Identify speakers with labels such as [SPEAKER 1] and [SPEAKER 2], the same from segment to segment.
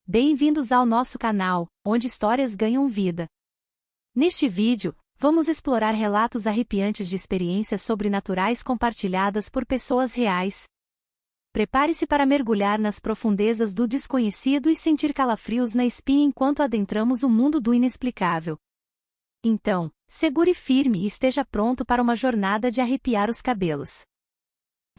[SPEAKER 1] Bem-vindos ao nosso canal, onde histórias ganham vida. Neste vídeo, vamos explorar relatos arrepiantes de experiências sobrenaturais compartilhadas por pessoas reais. Prepare-se para mergulhar nas profundezas do desconhecido e sentir calafrios na espinha enquanto adentramos o mundo do inexplicável. Então, segure firme e esteja pronto para uma jornada de arrepiar os cabelos.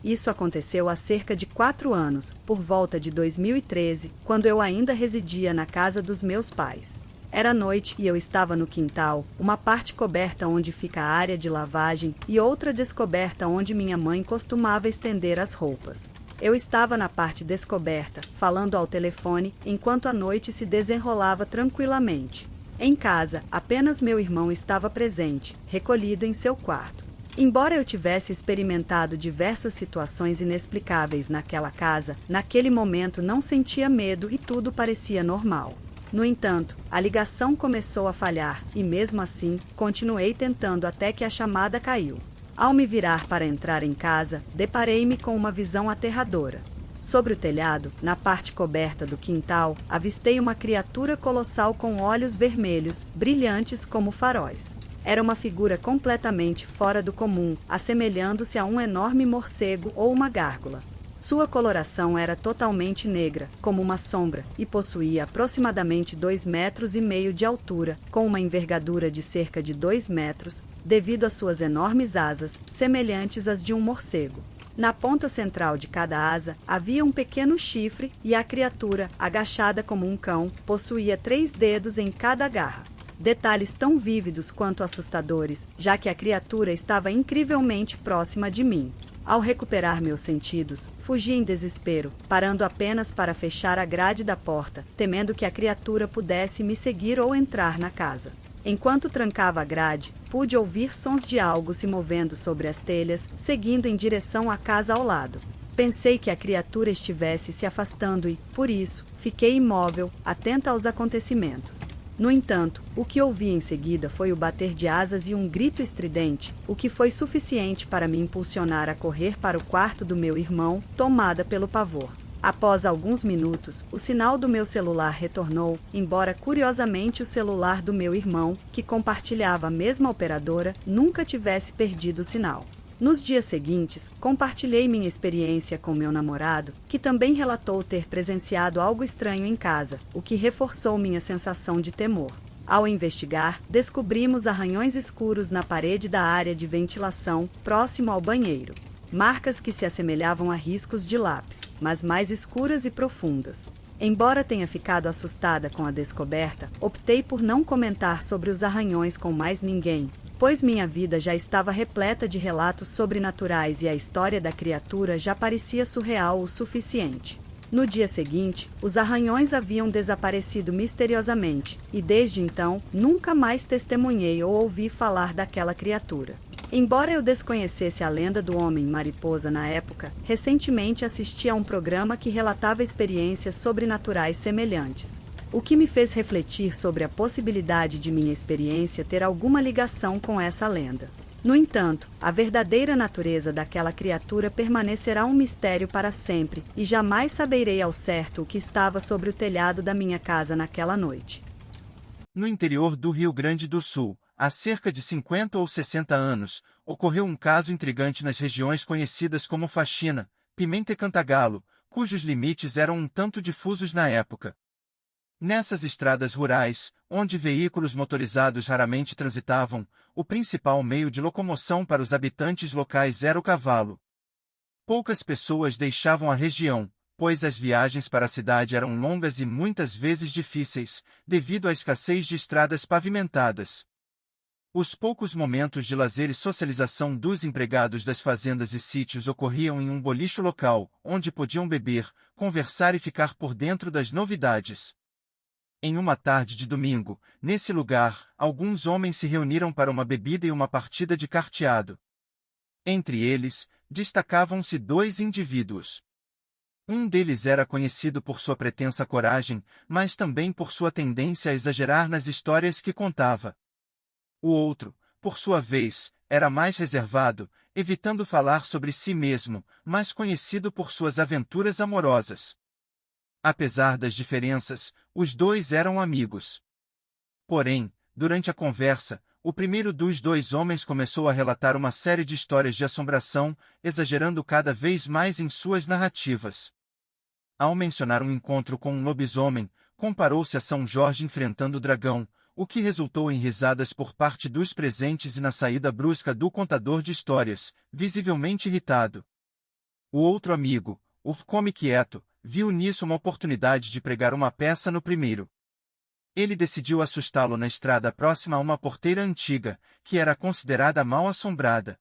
[SPEAKER 2] Isso aconteceu há cerca de 4 anos, por volta de 2013, quando eu ainda residia na casa dos meus pais. Era noite e eu estava no quintal, uma parte coberta onde fica a área de lavagem e outra descoberta onde minha mãe costumava estender as roupas. Eu estava na parte descoberta, falando ao telefone, enquanto a noite se desenrolava tranquilamente. Em casa, apenas meu irmão estava presente, recolhido em seu quarto. Embora eu tivesse experimentado diversas situações inexplicáveis naquela casa, naquele momento não sentia medo e tudo parecia normal. No entanto, a ligação começou a falhar e, mesmo assim, continuei tentando até que a chamada caiu. Ao me virar para entrar em casa, deparei-me com uma visão aterradora. Sobre o telhado, na parte coberta do quintal, avistei uma criatura colossal com olhos vermelhos, brilhantes como faróis. Era uma figura completamente fora do comum, assemelhando-se a um enorme morcego ou uma gárgula. Sua coloração era totalmente negra, como uma sombra, e possuía aproximadamente 2,5 metros de altura, com uma envergadura de cerca de 2 metros, devido às suas enormes asas, semelhantes às de um morcego. Na ponta central de cada asa havia um pequeno chifre e a criatura, agachada como um cão, possuía 3 dedos em cada garra. Detalhes tão vívidos quanto assustadores, já que a criatura estava incrivelmente próxima de mim. Ao recuperar meus sentidos, fugi em desespero, parando apenas para fechar a grade da porta, temendo que a criatura pudesse me seguir ou entrar na casa. Enquanto trancava a grade, pude ouvir sons de algo se movendo sobre as telhas, seguindo em direção à casa ao lado. Pensei que a criatura estivesse se afastando e, por isso, fiquei imóvel, atenta aos acontecimentos. No entanto, o que ouvi em seguida foi o bater de asas e um grito estridente, o que foi suficiente para me impulsionar a correr para o quarto do meu irmão, tomada pelo pavor. Após alguns minutos, o sinal do meu celular retornou, embora curiosamente o celular do meu irmão, que compartilhava a mesma operadora, nunca tivesse perdido o sinal. Nos dias seguintes, compartilhei minha experiência com meu namorado, que também relatou ter presenciado algo estranho em casa, o que reforçou minha sensação de temor. Ao investigar, descobrimos arranhões escuros na parede da área de ventilação, próximo ao banheiro. Marcas que se assemelhavam a riscos de lápis, mas mais escuras e profundas. Embora tenha ficado assustada com a descoberta, optei por não comentar sobre os arranhões com mais ninguém, pois minha vida já estava repleta de relatos sobrenaturais e a história da criatura já parecia surreal o suficiente. No dia seguinte, os arranhões haviam desaparecido misteriosamente, e desde então, nunca mais testemunhei ou ouvi falar daquela criatura. Embora eu desconhecesse a lenda do Homem-Mariposa na época, recentemente assisti a um programa que relatava experiências sobrenaturais semelhantes, o que me fez refletir sobre a possibilidade de minha experiência ter alguma ligação com essa lenda. No entanto, a verdadeira natureza daquela criatura permanecerá um mistério para sempre, e jamais saberei ao certo o que estava sobre o telhado da minha casa naquela noite.
[SPEAKER 3] No interior do Rio Grande do Sul, há cerca de 50 ou 60 anos, ocorreu um caso intrigante nas regiões conhecidas como Faxina, Pimenta e Cantagalo, cujos limites eram um tanto difusos na época. Nessas estradas rurais, onde veículos motorizados raramente transitavam, o principal meio de locomoção para os habitantes locais era o cavalo. Poucas pessoas deixavam a região, pois as viagens para a cidade eram longas e muitas vezes difíceis, devido à escassez de estradas pavimentadas. Os poucos momentos de lazer e socialização dos empregados das fazendas e sítios ocorriam em um bolicho local, onde podiam beber, conversar e ficar por dentro das novidades. Em uma tarde de domingo, nesse lugar, alguns homens se reuniram para uma bebida e uma partida de carteado. Entre eles, destacavam-se 2 indivíduos. Um deles era conhecido por sua pretensa coragem, mas também por sua tendência a exagerar nas histórias que contava. O outro, por sua vez, era mais reservado, evitando falar sobre si mesmo, mas conhecido por suas aventuras amorosas. Apesar das diferenças, os dois eram amigos. Porém, durante a conversa, o primeiro dos dois homens começou a relatar uma série de histórias de assombração, exagerando cada vez mais em suas narrativas. Ao mencionar um encontro com um lobisomem, comparou-se a São Jorge enfrentando o dragão, o que resultou em risadas por parte dos presentes e na saída brusca do contador de histórias, visivelmente irritado. O outro amigo, o Come Quieto, viu nisso uma oportunidade de pregar uma peça no primeiro. Ele decidiu assustá-lo na estrada próxima a uma porteira antiga, que era considerada mal assombrada.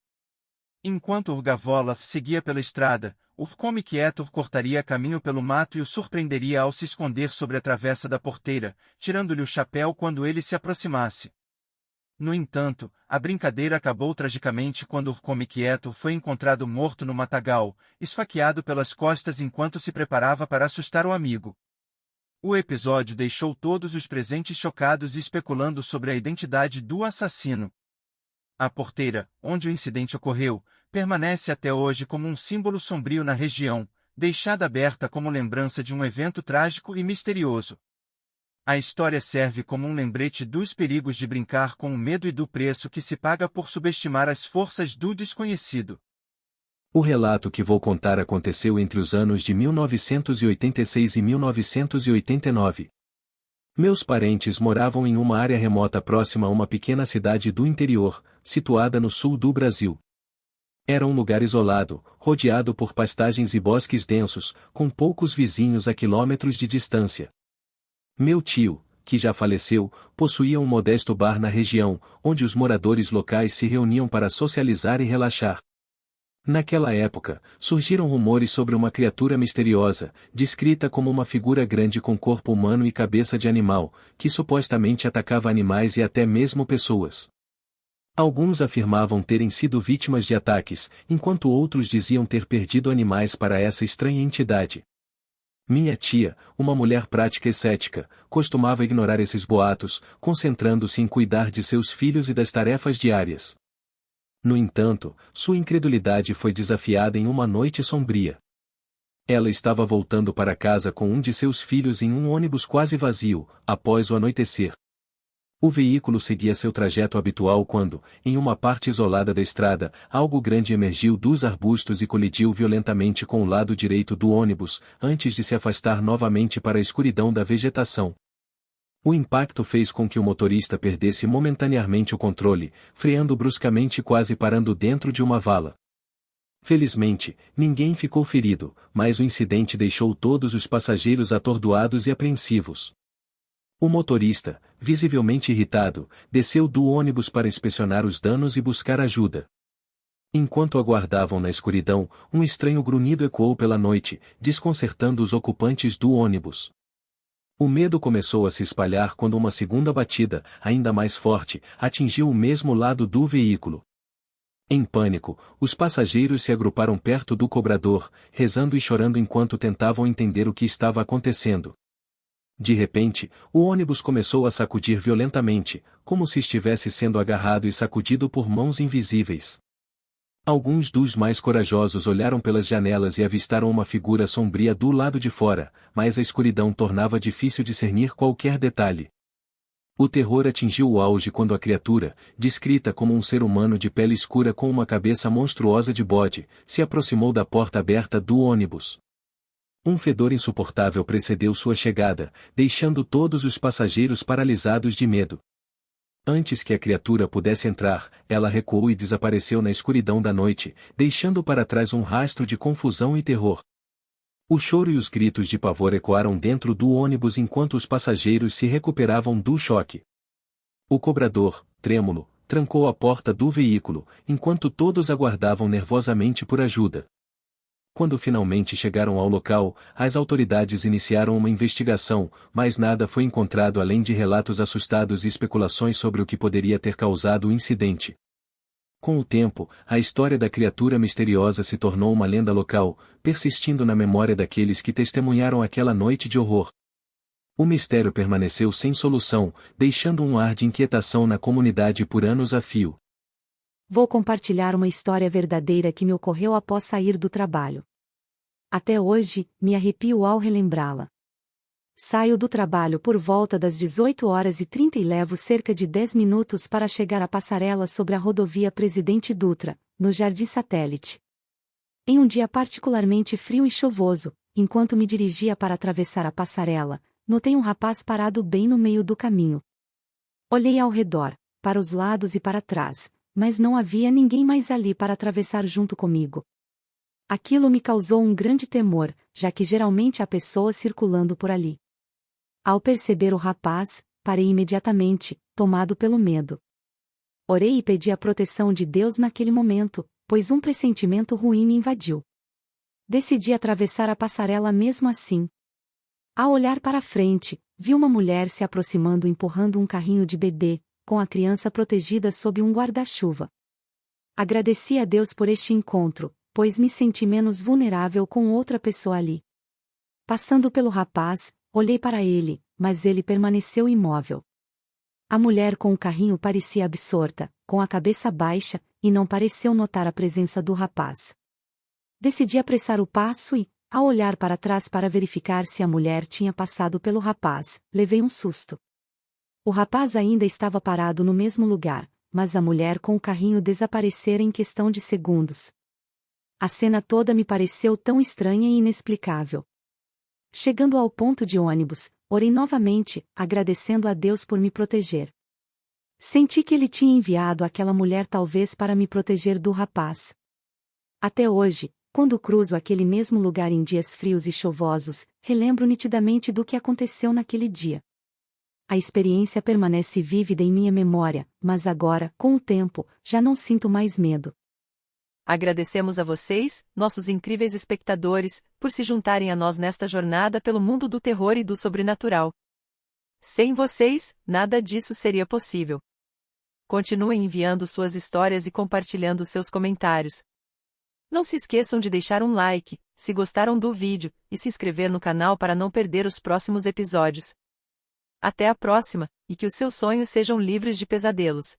[SPEAKER 3] Enquanto o Gavola seguia pela estrada, o Come Quieto cortaria caminho pelo mato e o surpreenderia ao se esconder sobre a travessa da porteira, tirando-lhe o chapéu quando ele se aproximasse. No entanto, a brincadeira acabou tragicamente quando o Come Quieto foi encontrado morto no matagal, esfaqueado pelas costas enquanto se preparava para assustar o amigo. O episódio deixou todos os presentes chocados e especulando sobre a identidade do assassino. A porteira, onde o incidente ocorreu, permanece até hoje como um símbolo sombrio na região, deixada aberta como lembrança de um evento trágico e misterioso. A história serve como um lembrete dos perigos de brincar com o medo e do preço que se paga por subestimar as forças do desconhecido.
[SPEAKER 4] O relato que vou contar aconteceu entre os anos de 1986 e 1989. Meus parentes moravam em uma área remota próxima a uma pequena cidade do interior, situada no sul do Brasil. Era um lugar isolado, rodeado por pastagens e bosques densos, com poucos vizinhos a quilômetros de distância. Meu tio, que já faleceu, possuía um modesto bar na região, onde os moradores locais se reuniam para socializar e relaxar. Naquela época, surgiram rumores sobre uma criatura misteriosa, descrita como uma figura grande com corpo humano e cabeça de animal, que supostamente atacava animais e até mesmo pessoas. Alguns afirmavam terem sido vítimas de ataques, enquanto outros diziam ter perdido animais para essa estranha entidade. Minha tia, uma mulher prática e cética, costumava ignorar esses boatos, concentrando-se em cuidar de seus filhos e das tarefas diárias. No entanto, sua incredulidade foi desafiada em uma noite sombria. Ela estava voltando para casa com um de seus filhos em um ônibus quase vazio, após o anoitecer. O veículo seguia seu trajeto habitual quando, em uma parte isolada da estrada, algo grande emergiu dos arbustos e colidiu violentamente com o lado direito do ônibus, antes de se afastar novamente para a escuridão da vegetação. O impacto fez com que o motorista perdesse momentaneamente o controle, freando bruscamente e quase parando dentro de uma vala. Felizmente, ninguém ficou ferido, mas o incidente deixou todos os passageiros atordoados e apreensivos. O motorista, visivelmente irritado, desceu do ônibus para inspecionar os danos e buscar ajuda. Enquanto aguardavam na escuridão, um estranho grunhido ecoou pela noite, desconcertando os ocupantes do ônibus. O medo começou a se espalhar quando uma segunda batida, ainda mais forte, atingiu o mesmo lado do veículo. Em pânico, os passageiros se agruparam perto do cobrador, rezando e chorando enquanto tentavam entender o que estava acontecendo. De repente, o ônibus começou a sacudir violentamente, como se estivesse sendo agarrado e sacudido por mãos invisíveis. Alguns dos mais corajosos olharam pelas janelas e avistaram uma figura sombria do lado de fora, mas a escuridão tornava difícil discernir qualquer detalhe. O terror atingiu o auge quando a criatura, descrita como um ser humano de pele escura com uma cabeça monstruosa de bode, se aproximou da porta aberta do ônibus. Um fedor insuportável precedeu sua chegada, deixando todos os passageiros paralisados de medo. Antes que a criatura pudesse entrar, ela recuou e desapareceu na escuridão da noite, deixando para trás um rastro de confusão e terror. O choro e os gritos de pavor ecoaram dentro do ônibus enquanto os passageiros se recuperavam do choque. O cobrador, trêmulo, trancou a porta do veículo, enquanto todos aguardavam nervosamente por ajuda. Quando finalmente chegaram ao local, as autoridades iniciaram uma investigação, mas nada foi encontrado além de relatos assustados e especulações sobre o que poderia ter causado o incidente. Com o tempo, a história da criatura misteriosa se tornou uma lenda local, persistindo na memória daqueles que testemunharam aquela noite de horror. O mistério permaneceu sem solução, deixando um ar de inquietação na comunidade por anos a fio.
[SPEAKER 1] Vou compartilhar uma história verdadeira que me ocorreu após sair do trabalho. Até hoje, me arrepio ao relembrá-la.
[SPEAKER 5] Saio do trabalho por volta das 18h30 e levo cerca de 10 minutos para chegar à passarela sobre a rodovia Presidente Dutra, no Jardim Satélite. Em um dia particularmente frio e chuvoso, enquanto me dirigia para atravessar a passarela, notei um rapaz parado bem no meio do caminho. Olhei ao redor, para os lados e para trás, mas não havia ninguém mais ali para atravessar junto comigo. Aquilo me causou um grande temor, já que geralmente há pessoas circulando por ali. Ao perceber o rapaz, parei imediatamente, tomado pelo medo. Orei e pedi a proteção de Deus naquele momento, pois um pressentimento ruim me invadiu. Decidi atravessar a passarela mesmo assim. Ao olhar para frente, vi uma mulher se aproximando empurrando um carrinho de bebê, com a criança protegida sob um guarda-chuva. Agradeci a Deus por este encontro, pois me senti menos vulnerável com outra pessoa ali. Passando pelo rapaz, olhei para ele, mas ele permaneceu imóvel. A mulher com o carrinho parecia absorta, com a cabeça baixa, e não pareceu notar a presença do rapaz. Decidi apressar o passo e, ao olhar para trás para verificar se a mulher tinha passado pelo rapaz, levei um susto. O rapaz ainda estava parado no mesmo lugar, mas a mulher com o carrinho desaparecera em questão de segundos. A cena toda me pareceu tão estranha e inexplicável. Chegando ao ponto de ônibus, orei novamente, agradecendo a Deus por me proteger. Senti que ele tinha enviado aquela mulher talvez para me proteger do rapaz. Até hoje, quando cruzo aquele mesmo lugar em dias frios e chuvosos, relembro nitidamente do que aconteceu naquele dia. A experiência permanece vívida em minha memória, mas agora, com o tempo, já não sinto mais medo.
[SPEAKER 6] Agradecemos a vocês, nossos incríveis espectadores, por se juntarem a nós nesta jornada pelo mundo do terror e do sobrenatural. Sem vocês, nada disso seria possível. Continuem enviando suas histórias e compartilhando seus comentários. Não se esqueçam de deixar um like, se gostaram do vídeo, e se inscrever no canal para não perder os próximos episódios. Até a próxima, e que os seus sonhos sejam livres de pesadelos.